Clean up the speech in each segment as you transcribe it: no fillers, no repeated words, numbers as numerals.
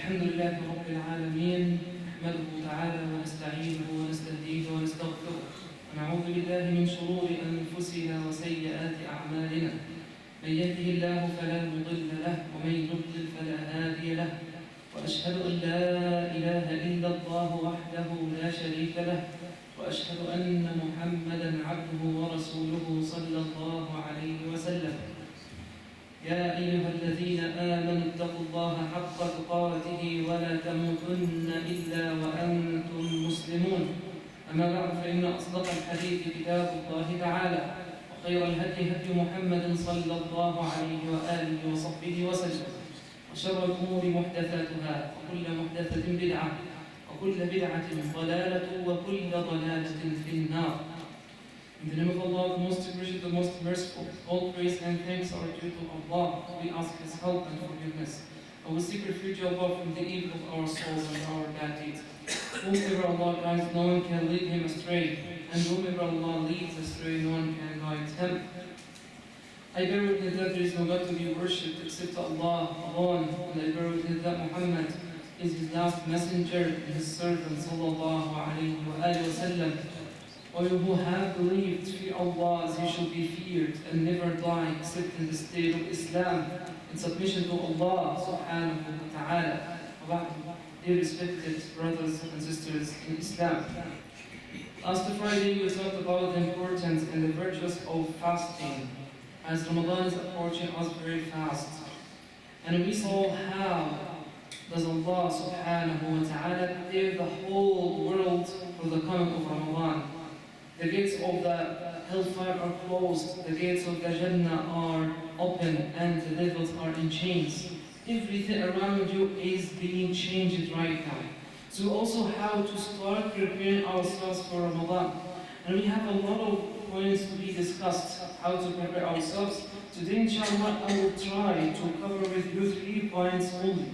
الحمد لله رب العالمين نحمده تعالى ونستعينه ونستهديه ونستغفره ونعوذ بالله من شرور أنفسنا وسيئات أعمالنا من يهده الله فلا مضل له ومن يضلل فلا هادي له وأشهد أن لا إله إلا الله وحده لا شريك له وأشهد أن محمدا عبده ورسوله صلى الله عليه وسلم يا أيها الذين آمنوا اتقوا الله حق تقاته ولا تموتن إلا وأنتم مسلمون أما بعد فإن أصدق الحديث كتاب الله تعالى وخير الهدي هدي محمد صلى الله عليه وآله وصحبه وسلم وشر الأمور محدثاتها وكل محدثة بدعة وكل بدعة ضلالة وكل ضلالة في النار. In the name of Allah, the most gracious, the most merciful, all praise and thanks are due to Allah. We ask His help and forgiveness. And we seek refuge of Allah from the evil of our souls and our bad deeds. Whomever Allah guides, no one can lead him astray. And whomever Allah leads astray, no one can guide him. I bear witness that there is no God to be worshipped except Allah alone. And I bear witness that Muhammad is His last messenger and His servant, sallallahu alayhi wa sallam. All who have believed, fear Allah as He should be feared and never die except in the state of Islam in submission to Allah subhanahu wa ta'ala. Dear respected brothers and sisters in Islam. Last Friday we talked about the importance and the virtues of fasting as Ramadan is approaching us very fast. And we saw how does Allah subhanahu wa ta'ala prepare the whole world for the coming of Ramadan. The gates of the hellfire are closed, the gates of the Jannah are open, and the devils are in chains. Everything around you is being changed right now. So also how to start preparing ourselves for Ramadan. And we have a lot of points to be discussed, how to prepare ourselves. Today inshallah I will try to cover with you 3 points only.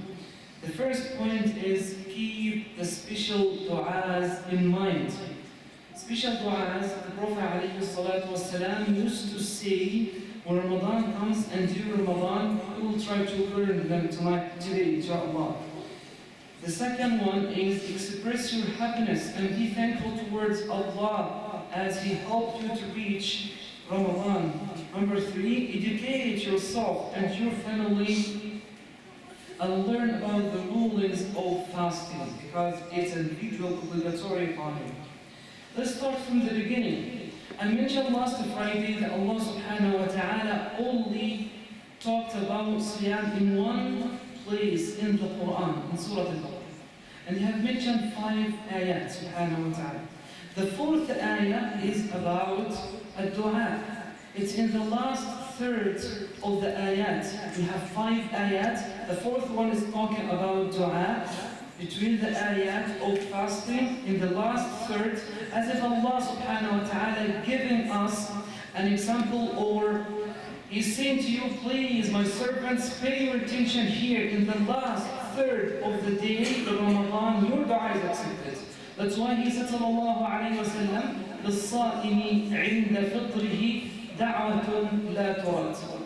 The first point is keep the special du'as in mind. Special du'as, the Prophet ﷺ used to say when Ramadan comes and during Ramadan, we will try to learn them today, inshallah. The second one is express your happiness and be thankful towards Allah as He helped you to reach Ramadan. Number 3, educate yourself and your family and learn about the rulings of fasting because it's an individual obligatory upon you. Let's start from the beginning. I mentioned last Friday that Allah subhanahu wa ta'ala only talked about Siyam in one place in the Quran, in Surah Al-Baqarah. And He have mentioned 5 ayat subhanahu wa ta'ala. The 4th ayah is about a dua. It's in the last third of the ayat. We have 5 ayat. The 4th one is talking about dua. Between the ayat of fasting in the last third, as if Allah subhanahu wa ta'ala giving us an example, or He's saying to you, please my servants, pay your attention here in the last third of the day of Ramadan, your dua is accepted. That's why He said sallallahu alayhi wa sallam, لِلصَّائِمِ عِنْدَ فِطْرِهِ دَعْوَةٌ لَا تُرَدْ.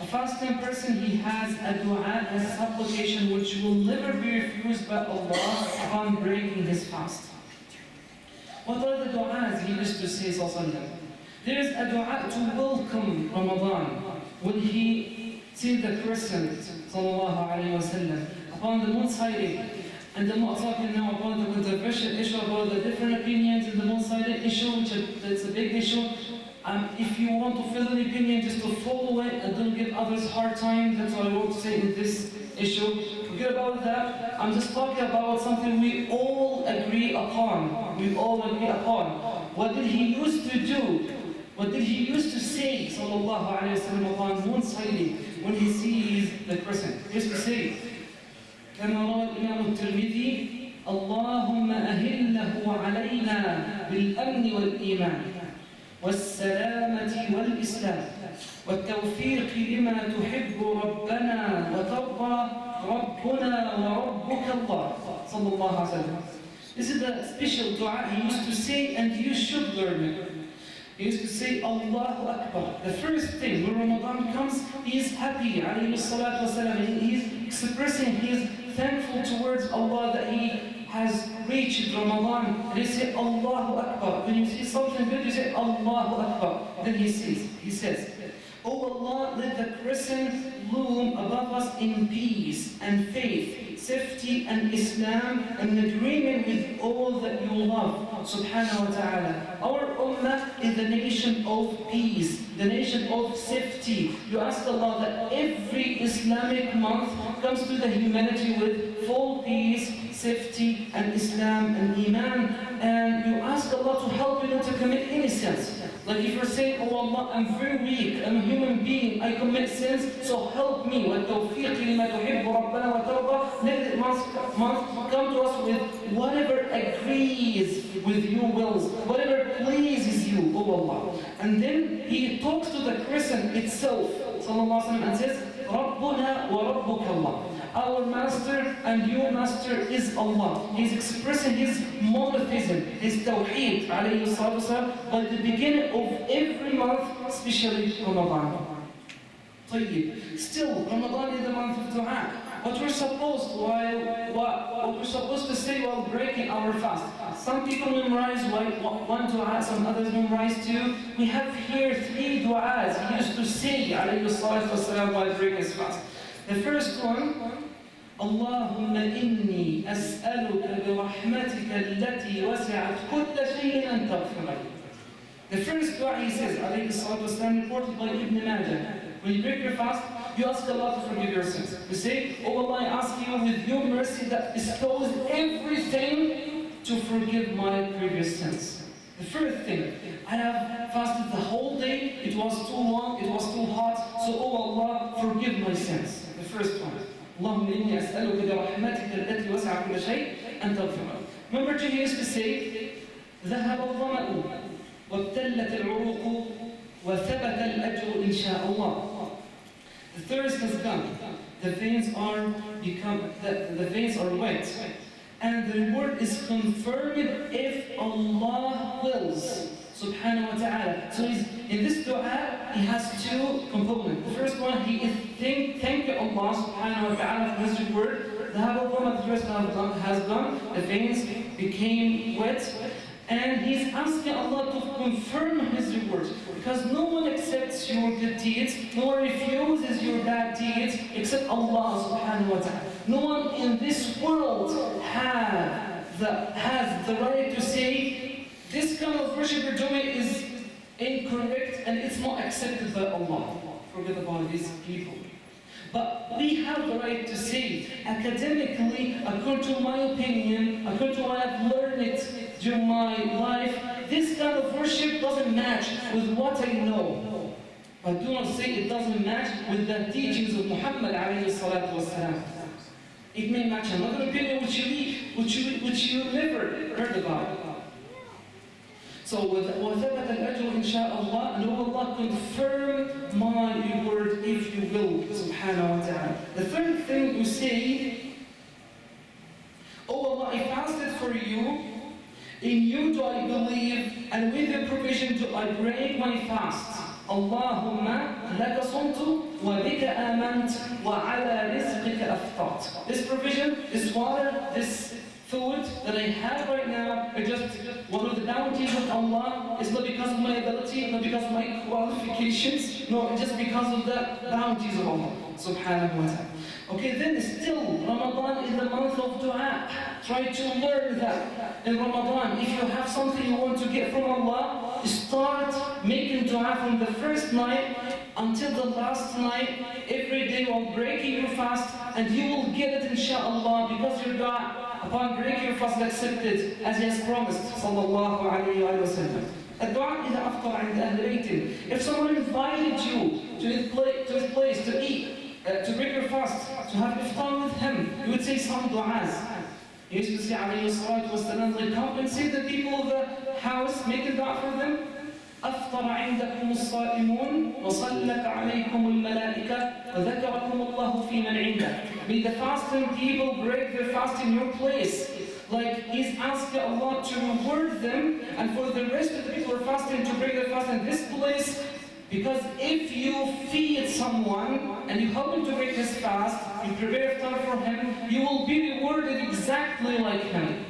A fasting person, he has a dua, has a supplication which will never be refused by Allah upon breaking his fast. What are the du'as he used to say, sallallahu? There is a dua to welcome Ramadan. When he sees the crescent, sallallahu alayhi wa sallam, upon the moon sighting, and I'm not talking now about the controversial issue, about the different opinions in the moon sighting issue, which is a big issue. If you want to fill an opinion, just to follow it and don't give others a hard time. That's what I want to say in this issue. Forget about that. I'm just talking about something we all agree upon. We all agree upon. What did he used to do? What did he used to say, sallallahu alayhi wa sallam, upon moon sighting when he sees the crescent? He used to say, كما روى الإمام الترمذي اللهم أهله علينا بالأمن والإيمان والسلامة والإسلام والتوفيق لما تحب ربنا وترضى ربنا وربك الله صلى الله عليه وسلم. This is the special dua he used to say, and you should learn it. He used to say Allahu Akbar. The first thing when Ramadan comes, he is happy, alayhi salatu wasalam. expressing his thankful towards Allah that he has reached Ramadan. And he said, Allahu Akbar. When you see something good, you say, Allahu Akbar. Then he says, Oh Allah, let the crescent loom above us in peace and faith, safety and Islam, and agreement with all that you love, subhanahu wa ta'ala. Our ummah is the nation of peace, the nation of safety. You ask Allah that every Islamic month comes to the humanity with full peace, safety, and Islam and Iman. And you ask Allah to help you not to commit any sins. Like if you're saying, oh Allah, I'm very weak, I'm a human being, I commit sins, so help me. وَالتَّوْفِيقِ لِمَا تُحِبُّ رَبَّنَا وَتَرْضَى. Let the month come to us with whatever agrees with your wills, whatever pleases you, oh Allah. And then he talks to the crescent itself, sallallahu alaihi wasallam, and says, رَبُّنَا وَرَبُّكَ اللَّهُ. Our master and your master is Allah. He's expressing his monotheism, his tawheed, alayhi salatu wasalam, by the beginning of every month, especially Ramadan. Still, Ramadan is the month of dua. What we're supposed to say while breaking our fast. Some people memorize one dua, some others memorize two. We have here 3 du'as he used to say, alayhi salatu wasalam, while breaking his fast. The first one, Allahumma inni as'aluka bi rahmatika allati wasi'at kulla shay'in an taghfir li. The first dua he says, alayhi salatu wasalam, reported by Ibn Majah. When you break your fast, you ask Allah to forgive your sins. You say, oh Allah, I ask you with your mercy that bestows everything to forgive my previous sins. The first thing, I have fasted the whole day, it was too long, it was too hot, so oh Allah, forgive my sins. The first one. Allahumma inni as'aluka bi rahmatika allati wasi'at kulla shay' an taghfir li. Number 2, he used to say, ذهب الظمأ وابتلت العروق وثبت الأجر إن شاء الله. The thirst has gone. The veins are wet. And the reward is confirmed if Allah wills, subhanahu wa ta'ala. So in this dua, he has 2 components. The first one, he is thanking Allah subhanahu wa ta'ala for his reward. The first has gone, the veins became wet. And he's asking Allah to confirm his reward. Because no one accepts your good deeds, no one refuses your bad deeds, except Allah subhanahu wa ta'ala. No one in this world has the right to say, this kind of worship you're doing is incorrect and it's not accepted by Allah. Forget about these people. But we have the right to say, academically, according to my opinion, according to what I've learned it during my life, this kind of worship doesn't match with what I know. But do not say it doesn't match with the teachings of Muhammad alayhi salatu wasalam. It may match another opinion which you never heard about. So, وَثَبَتَ الْأَجْرُ إِنْ شَاءَ اللَّهِ, and Allah confirm my reward if you will, subhanahu wa ta'ala. The third thing you say, oh Allah, I fasted for you, in you do I believe, and with your provision do I break my fast. Allahumma laka sumtu wa bika amant wa ala rizqika aftat. This provision, this water, this food that I have right now is just one of the bounties of Allah. It's not because of my ability, not because of my qualifications, no, it's just because of the bounties of Allah subhanahu wa ta'ala. Okay, then still, Ramadan is the month of dua. Try to learn that in Ramadan. If you have something you want to get from Allah, start making dua from the first night until the last night, every day while breaking your fast, and you will get it inshaAllah, because your dua upon breaking your fast is accepted as He has promised, sallallahu alayhi wa sallam. الدعاء إذا أفطر عند أهل بيت. If someone invited you to his place to eat, to break your fast, to have iftar with him, you would say some du'as. He used to say, alayhi salatu wasalam, they compensate the people of the house, make a dua for them. أفطر عندكم الصائمون وصلت عليكم الملائكة وذكركم الله في من عنده. May the fasting people break their fast in your place. Like He's asking Allah to reward them, and for the rest of the people who are fasting to break their fast in this place, Because if you feed someone and you help him to break his fast, you prepare time for him, you will be rewarded exactly like him.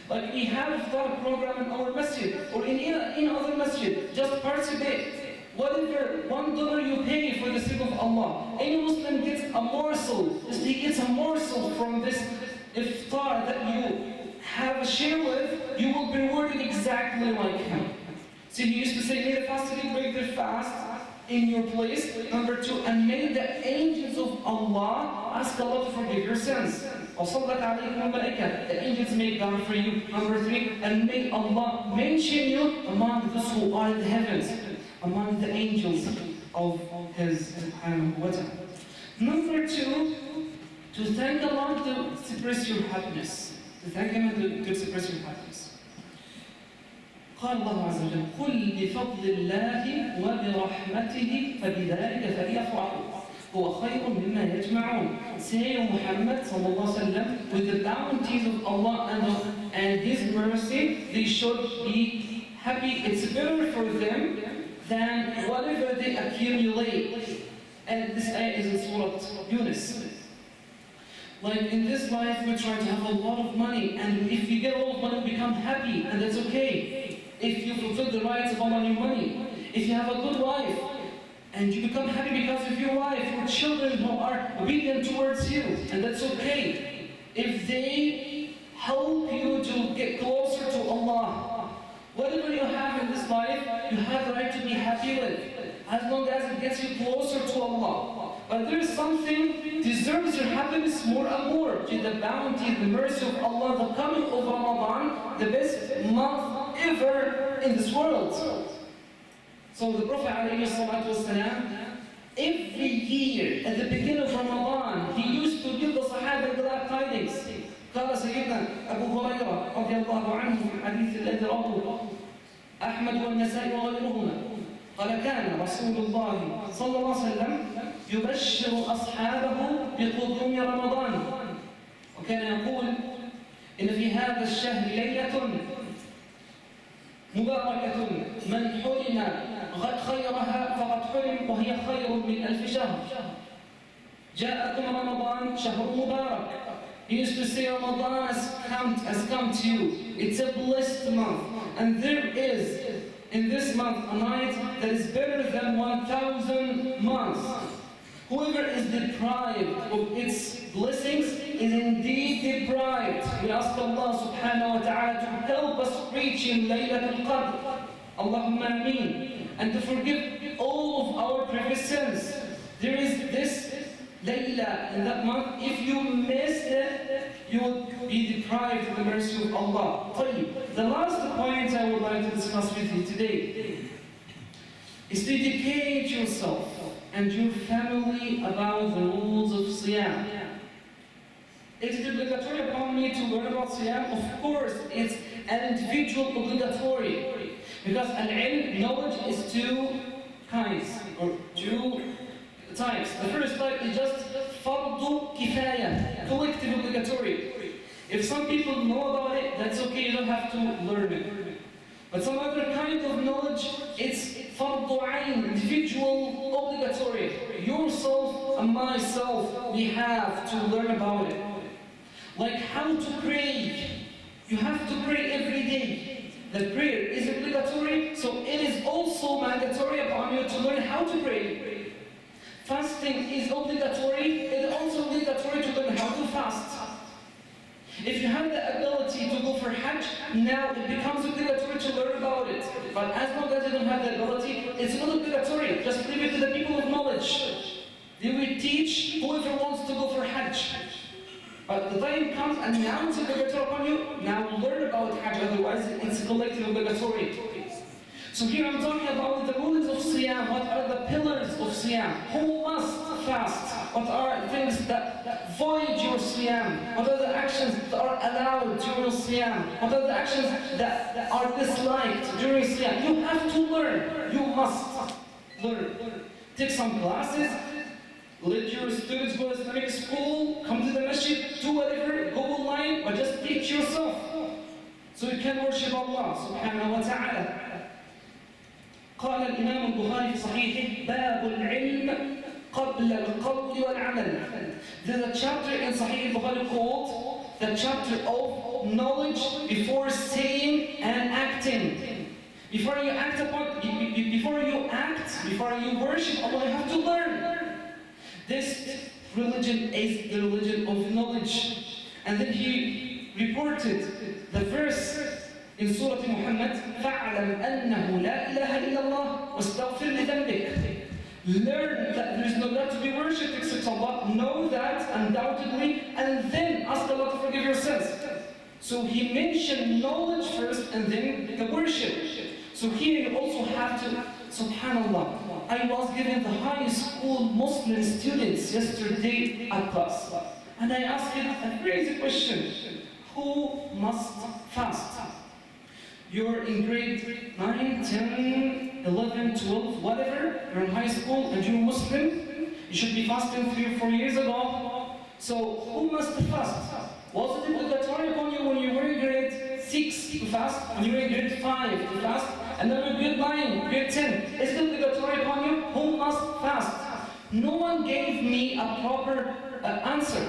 Like we have a iftar program in our masjid or in other masjid, just participate. Whatever $1 you pay for the sake of Allah, any Muslim gets a morsel, just he gets a morsel from this iftar that you have a share with, you will be rewarded exactly like him. So he used to say, may the fasting break their fast in your place. Number 2, and may the angels of Allah ask Allah to forgive your sins. The angels make dua for you. Number 3, and may Allah mention you among those who are in the heavens, among the angels of His subhanahu wa ta'ala. Number 2, to thank Allah to express your happiness. To thank Him to express your happiness. قال الله عز وجل قل بفضل الله وبرحمته فبذلك فليفرحوا هو خير مما يجمعون. Say, O Muhammad sallallahu alaihi wasallam, with the bounties of Allah and His mercy, they should be happy. It's better for them than whatever they accumulate. And this ayah is in Surah Yunus. Like in this life, we try to have a lot of money, and if you get a lot of money, become happy, and that's okay. If you fulfill the rights of Allah on your money, if you have a good wife, and you become happy because of your wife, or children who are obedient towards you, and that's okay. If they help you to get closer to Allah, whatever you have in this life, you have the right to be happy with, as long as it gets you closer to Allah. But there is something deserves your happiness more and more. The bounty, the mercy of Allah, the coming of Ramadan, the best month ever in this world. So the Prophet ﷺ, every year at the beginning of Ramadan, he used to give the Sahaba glad tidings. قال سيدنا أبو هريرة رضي الله عنه في الحديث الذي رواه أحمد والنسائي وغيرهما قال كان رسول الله صلى الله عليه وسلم يبشر أصحابه بقدوم رمضان وكان يقول إن في هذا الشهر ليلة مباركة من حرم خيرها فقد حرم وهي خير من 1000 شهر جاءكم رمضان شهر مبارك. He used to say Ramadan has come to you. It's a blessed month. And there is in this month a night that is better than 1,000 months. Whoever is deprived of its blessings is indeed deprived. We ask Allah subhanahu wa ta'ala to help us reach in Laylatul Qadr. Allahumma ameen. And to forgive all of our previous sins. There is this Layla in that month. If you missed it, you would be deprived of the mercy of Allah. The last point I would like to discuss with you today is to educate yourself and your family about the rules of Siyam. Is it obligatory upon me to learn about Siyam? Of course, it's an individual obligatory. Because al-ilm, knowledge, is two kinds, or two types. The first type is just fardu kifaya, collective obligatory. If some people know about it, that's okay, you don't have to learn it. But some other kind of knowledge, it's fardu ayn, individual obligatory. Yourself and myself, we have to learn about it. Like how to pray. You have to pray every day. The prayer is obligatory, so it is also mandatory upon you to learn how to pray. Fasting is obligatory, it is also obligatory to learn how to fast. If you have the ability to go for Hajj, now it becomes obligatory to learn about it. But as long as you don't have the ability, it's not obligatory. Just leave it to the people of knowledge. They will teach whoever wants to go for Hajj. But the time comes and now it's obligatory upon you, now learn about Hajj, otherwise it's collective obligatory. So here I'm talking about the rules of Siyam. What are the pillars of Siyam? Who must fast? What are things that void your Siyam? What are the actions that are allowed during Siyam? What are the actions that are disliked during Siyam? You have to learn. You must learn. Take some classes. Let your students go to Islamic school, come to the masjid, do whatever, go online, but just teach yourself. So you can worship Allah subhanahu wa ta'ala. قال الإمام البخاري في صحيحه باب العلم قبل القول والعمل. There's a chapter in Sahih al-Bukhari called the chapter of knowledge before saying and acting. Before you act, before you worship Allah, you have to learn. This religion is the religion of knowledge. And then he reported the verse in Surah Muhammad, فَاعْلَمْ أَنَّهُ لَا إِلَهَ إِلَّا اللَّهُ وَاسْتَغْفِرْ لِذَنْبِكَ. Learn that there is no God to be worshipped except Allah. Know that undoubtedly, and then ask Allah to forgive your sins. So he mentioned knowledge first and then the worship. So here you also have to, subhanallah, I was given the high school Muslim students yesterday at class. And I asked it a crazy question. Who must fast? You're in grade 9, 10, 11, 12, whatever. You're in high school and you're Muslim. You should be fasting 3 or 4 years ago. So who must fast? Was it obligatory upon you when you were in grade 6 to fast? When you were in grade 5 to fast? And then in grade 9, grade 10. Is it obligatory upon you? Who must fast? No one gave me a proper answer.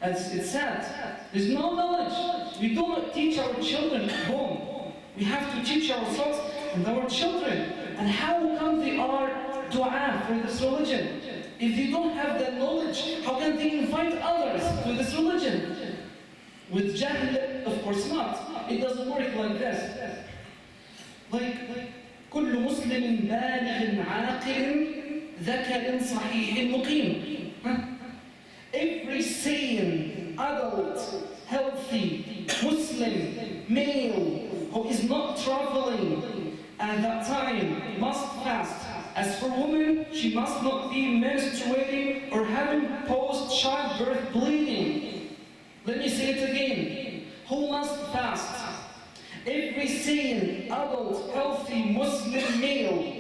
As it's sad. There's no knowledge. We don't teach our children at home. We have to teach ourselves and our children. And how come they are dua for this religion? If they don't have that knowledge, how can they invite others to this religion? With jahl, of course not. It doesn't work like this. Like, كل مسلم بالغ عاقل ذكر صحيح مقيم. Every sane, adult, healthy, Muslim, male, who is not traveling at that time must fast. As for women, she must not be menstruating or having post-childbirth bleeding. Let me say it again. Who must fast? Every sane, adult, healthy, Muslim male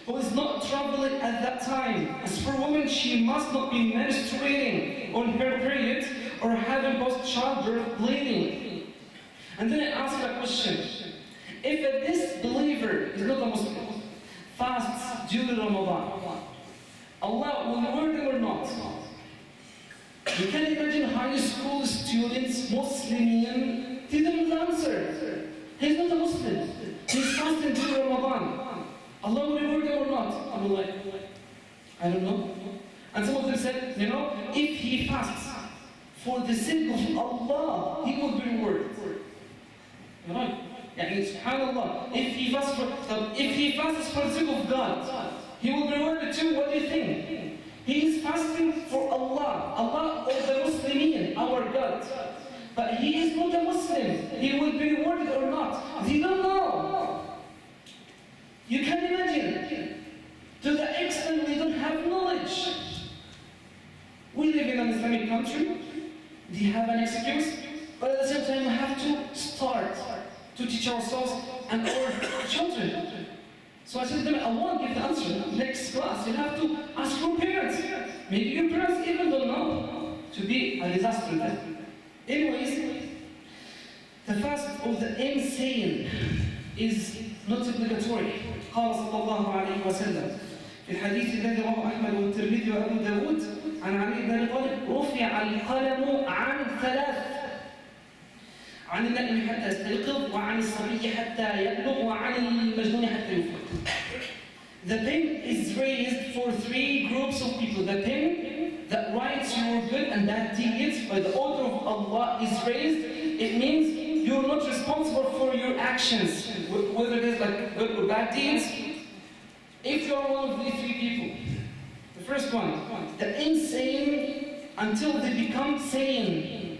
who is not traveling at that time. As for women, she must not be menstruating on her period or having post-childbirth bleeding. And then I ask a question. If a disbeliever is not a Muslim, fasts during Ramadan, Allah will reward them or not? You can imagine high school students, Muslim, didn't answer. He's not a Muslim. He's fasting during Ramadan. Allah will reward him or not? I'm like, I don't know. And some of them said, you know, if he fasts for the sake of Allah, he will be rewarded. Right? Yani, subhanallah, if he fasts for the sake of God, he will be rewarded too. What do you think? He is fasting for Allah, Allah or the Muslimin, our God. But he is not a Muslim. He will be rewarded or not. They don't know. You can imagine, to the extent we don't have knowledge. We live in an Islamic country, they have an excuse, but at the same time we have to start to teach ourselves and our children. So I said to them, I won't give the answer. Next class, you have to ask your parents. Maybe your parents even don't know. To be a disaster then. Anyways, the fast of the insane is not obligatory. قال صلى الله عليه وسلم في الحديث الذي رواه أحمد والترمذي وأبو داود عن علي بن أبي طالب رفع القلم عن 3: عن النائم حتى يستيقظ وعن الصبي حتى يبلغ وعن المجنون حتى يفيق. The pen is raised for 3 groups of people. The pen that writes your good and bad deeds by the order of Allah is raised. It means you're not responsible for your actions, whether it is like good or bad deeds. If you're one of these 3 people, the first one, the insane until they become sane.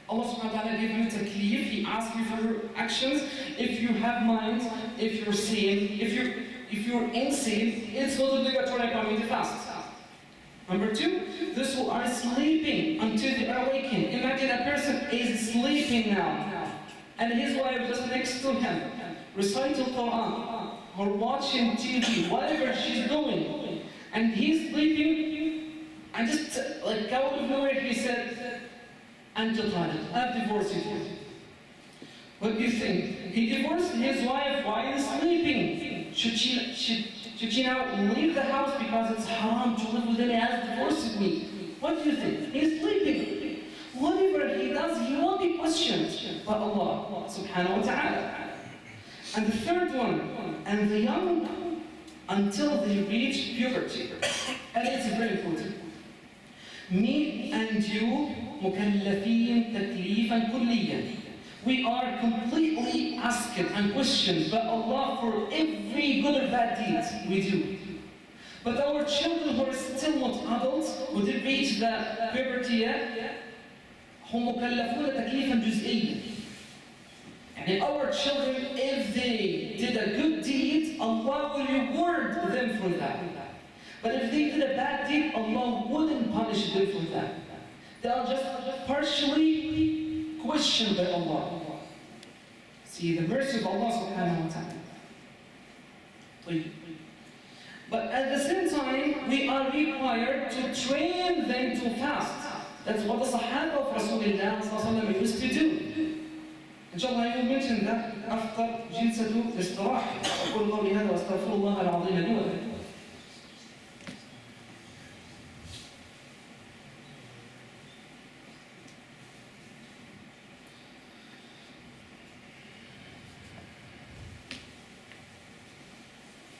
Allah subhanahu wa ta'ala gave you taklif, He asked you for your actions. If you have mind, if you're sane, if you're insane, it's not obligatory upon you to fast. Number 2, those who are sleeping until they are awakened. Imagine a person is sleeping now, and his wife just next to him, reciting Quran, or watching TV, whatever she's doing, and he's sleeping, and just like out of nowhere he said, أنت طالق, I've divorced you. What do you think? He divorced his wife while sleeping. Should she now leave the house because it's haram to live with him? He has divorced me. What do you think? He's sleeping. Whatever he does, he will be questioned by Allah subhanahu wa ta'ala. And the third one, and the young until they reach puberty. And it's very important. Me and you مكلفين تكليفا كليا. We are completely asked and questioned by Allah for every good or bad deed we do. But our children who are still not adults, who did reach the puberty, هم مكلفون تكليفا جزئيا. And our children, if they did a good deed, Allah will reward them for that. But if they did a bad deed, Allah wouldn't punish them for that. They are just partially questioned by Allah. See the mercy of Allah subhanahu wa ta'ala. But at the same time, we are required to train them to fast. That's what the Sahaba of Rasulullah used to do. Inshallah, I will mention that after جلسة الاستراحة. أقول قولي هذا وأستغفر الله العظيم لي ولكم.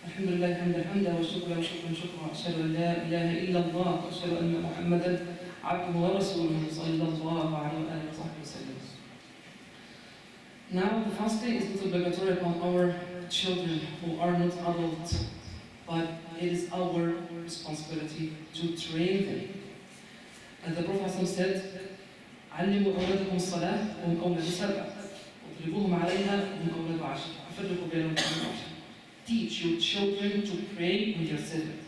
الحمد لله حمدا وشكرا أشهد أن لا إله إلا الله وأشهد أن محمدا عبده ورسوله صلى الله عليه وآله وصحبه وسلم. Now the fasting is not obligatory upon our children who are not adults, but it is our responsibility to train them. As the Prophet said, علموا أولادكم الصلاة وهم أولاد سبع واضربوهم عليها وهم أولاد عشر ففرقوا بينهم وبين عشر. Teach your children to pray when they're 7,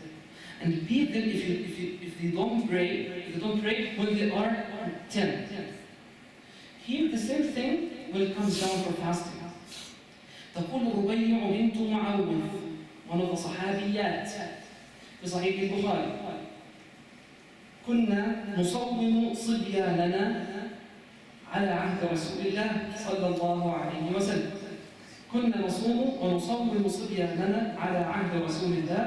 and beat them if they don't pray when they are 10. Here the same thing when it comes down for fasting. تقول ربيع بنت معوذ one of the صحابيات في صحيح البخاري كنا نصوم صبياننا على عهد رسول الله صلى الله عليه وسلم. كنا نصوم ونصوم صبياننا على عهد رسول الله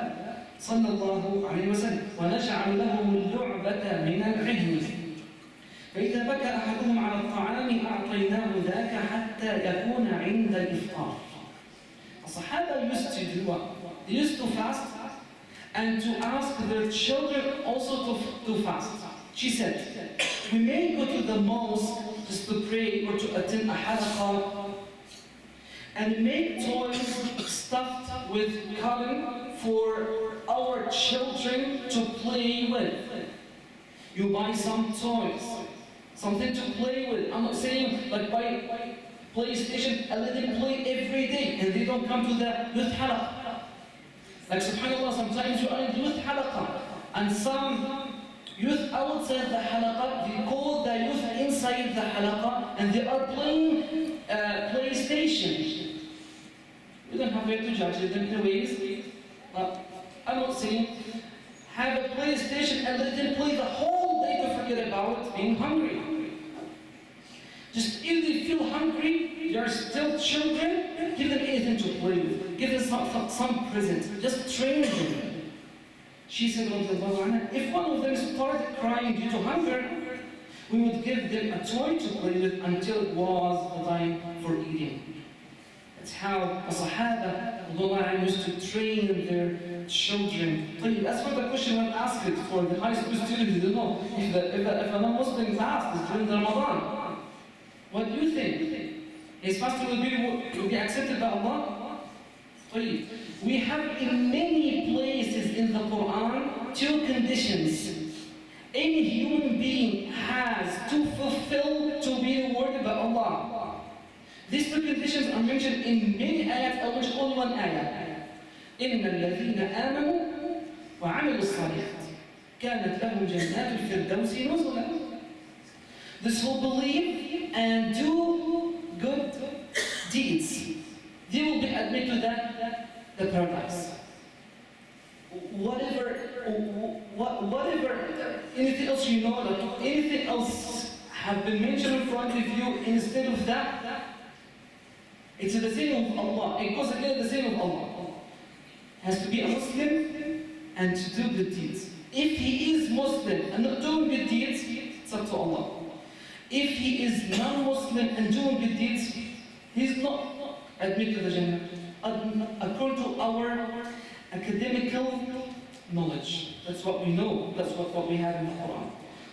صلى الله عليه وسلم ونجعل لهم اللعبة من العهن فإذا بكى أحدهم على الطعام أعطيناه ذاك حتى يكون عند الإفطار. The Sahaba used to do what? They used to fast and to ask their children also to fast. She said, we may go to the mosque just to pray or to attend a halaqah and make toys stuffed with cotton for our children to play with. You buy some toys, something to play with. I'm not saying like buy PlayStation and let them play every day and they don't come to the youth halaqah. Like subhanAllah, sometimes you are in youth halaqah and some youth outside the halaqah, they call the youth inside the halaqah and they are playing PlayStation. You don't have to judge them in ways, but I'm not saying have a PlayStation and let them play the whole day to forget about being hungry. Just if they feel hungry, they are still children, give them anything to play with. Give them some present. Just train them. She said, if one of them started crying due to hunger, we would give them a toy to play with until it was the time for eating. That's how the Sahaba used to train their children. As for the question when asked for the high school students, they don't know if a non-Muslim fast is during the Ramadan. What do you think? His fasting will be accepted by Allah? We have in many places in the Quran 2 conditions any human being has to fulfill to be rewarded by Allah. These 2 conditions are mentioned in many ayats. I'll mention only one ayah. إِنَّ الَّذِينَ آمَنُوا وَعَمِلُوا الصَّالِحَاتِ كَانَتْ لَهُمْ جَنَّاتُ الْفِرْدَوْسِ نُزُلًا. This who believe and do good deeds, they will be admitted to the paradise. Whatever, anything else you know, like anything else have been mentioned in front of you instead of that, It's the same of Allah. It goes again the same of Allah. Has to be a Muslim and to do good deeds. If he is Muslim and not doing good deeds, it's up to Allah. If he is non-Muslim and doing good deeds, he's not admitted to the Jannah. According to our academical knowledge. That's what we know. That's what we have in the Quran.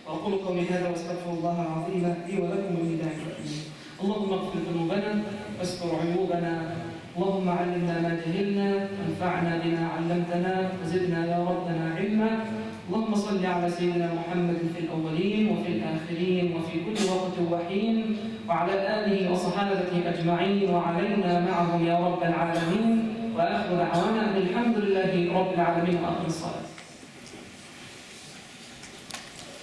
وأقول قولي هذا وأستغفر الله العظيم لي ولكم ولجميع المؤمنين. اللهم اغفر ذنوبنا واستر عيوبنا. اللهم علمنا ما جهلنا وانفعنا بما علمتنا وزدنا يا ربنا علما. اللهم صل على سيدنا محمد في الأولين وفي الآخرين وفي كل وقت وحين وعلى آله وصحابته أجمعين وعلينا معهم يا رب العالمين. وآخر دعوانا الحمد لله رب العالمين وأقم الصلاة.